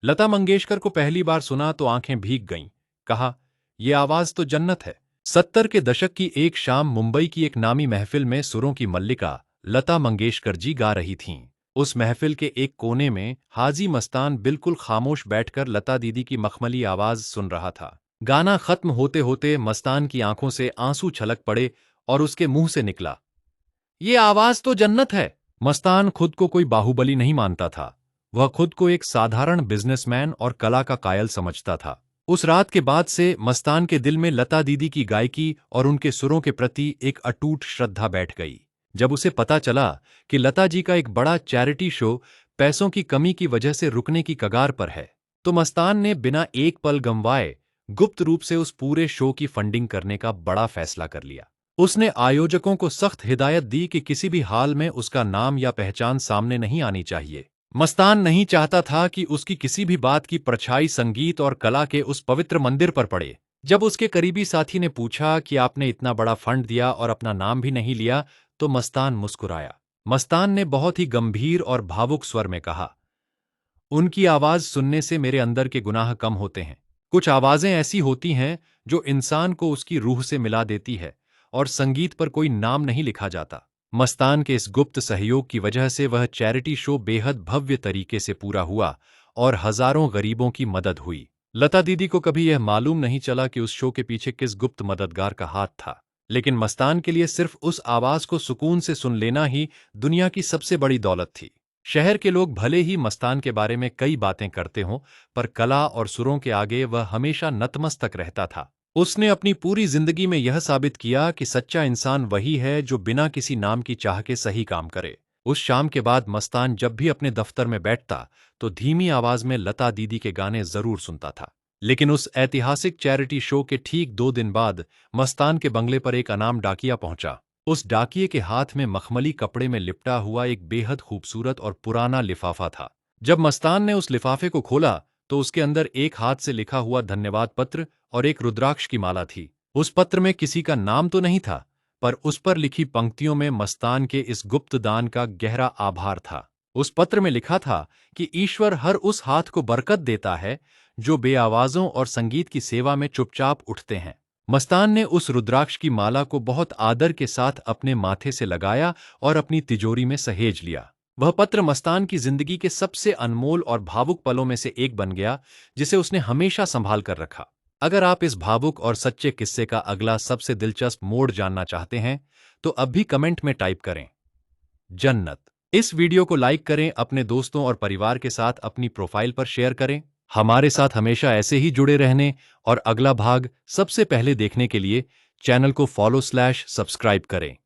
लता मंगेशकर को पहली बार सुना तो आंखें भीग गईं। कहा, यह आवाज तो जन्नत है। 70 के दशक की एक शाम मुंबई की एक नामी महफिल में सुरों की मल्लिका लता मंगेशकर जी गा रही थीं। उस महफिल के एक कोने में हाजी मस्तान बिल्कुल खामोश बैठकर लता दीदी की मखमली आवाज सुन रहा था। गाना खत्म होते होते मस्तान की आंखों से आंसू छलक पड़े और उसके मुंह से निकला, ये आवाज तो जन्नत है। मस्तान खुद को कोई बाहुबली नहीं मानता था। वह खुद को एक साधारण बिजनेसमैन और कला का कायल समझता था। उस रात के बाद से मस्तान के दिल में लता दीदी की गायकी और उनके सुरों के प्रति एक अटूट श्रद्धा बैठ गई। जब उसे पता चला कि लता जी का एक बड़ा चैरिटी शो पैसों की कमी की वजह से रुकने की कगार पर है, तो मस्तान ने बिना एक पल गंवाए गुप्त रूप से उस पूरे शो की फंडिंग करने का बड़ा फैसला कर लिया। उसने आयोजकों को सख्त हिदायत दी कि किसी भी हाल में उसका नाम या पहचान सामने नहीं आनी चाहिए। मस्तान नहीं चाहता था कि उसकी किसी भी बात की परछाई संगीत और कला के उस पवित्र मंदिर पर पड़े। जब उसके करीबी साथी ने पूछा कि आपने इतना बड़ा फंड दिया और अपना नाम भी नहीं लिया, तो मस्तान मुस्कुराया। मस्तान ने बहुत ही गंभीर और भावुक स्वर में कहा, उनकी आवाज सुनने से मेरे अंदर के गुनाह कम होते हैं। कुछ आवाजें ऐसी होती हैं जो इंसान को उसकी रूह से मिला देती है और संगीत पर कोई नाम नहीं लिखा जाता। मस्तान के इस गुप्त सहयोग की वजह से वह चैरिटी शो बेहद भव्य तरीके से पूरा हुआ और हजारों गरीबों की मदद हुई। लता दीदी को कभी यह मालूम नहीं चला कि उस शो के पीछे किस गुप्त मददगार का हाथ था, लेकिन मस्तान के लिए सिर्फ उस आवाज को सुकून से सुन लेना ही दुनिया की सबसे बड़ी दौलत थी। शहर के लोग भले ही मस्तान के बारे में कई बातें करते हों, पर कला और सुरों के आगे वह हमेशा नतमस्तक रहता था। उसने अपनी पूरी जिंदगी में यह साबित किया कि सच्चा इंसान वही है जो बिना किसी नाम की चाह के सही काम करे। उस शाम के बाद मस्तान जब भी अपने दफ्तर में बैठता तो धीमी आवाज में लता दीदी के गाने जरूर सुनता था। लेकिन उस ऐतिहासिक चैरिटी शो के ठीक 2 दिन बाद मस्तान के बंगले पर एक अनाम डाकिया पहुंचा। उस डाकिये के हाथ में मखमली कपड़े में लिपटा हुआ एक बेहद खूबसूरत और पुराना लिफाफा था। जब मस्तान ने उस लिफाफे को खोला तो उसके अंदर एक हाथ से लिखा हुआ धन्यवाद पत्र और एक रुद्राक्ष की माला थी। उस पत्र में किसी का नाम तो नहीं था, पर उस पर लिखी पंक्तियों में मस्तान के इस गुप्त दान का गहरा आभार था। उस पत्र में लिखा था कि ईश्वर हर उस हाथ को बरकत देता है जो बेआवाजों और संगीत की सेवा में चुपचाप उठते हैं। मस्तान ने उस रुद्राक्ष की माला को बहुत आदर के साथ अपने माथे से लगाया और अपनी तिजोरी में सहेज लिया। वह पत्र मस्तान की जिंदगी के सबसे अनमोल और भावुक पलों में से एक बन गया, जिसे उसने हमेशा संभाल कर रखा। अगर आप इस भावुक और सच्चे किस्से का अगला सबसे दिलचस्प मोड़ जानना चाहते हैं, तो अब भी कमेंट में टाइप करें जन्नत। इस वीडियो को लाइक करें, अपने दोस्तों और परिवार के साथ अपनी प्रोफाइल पर शेयर करें। हमारे साथ हमेशा ऐसे ही जुड़े रहने और अगला भाग सबसे पहले देखने के लिए चैनल को फॉलो/सब्सक्राइब करें।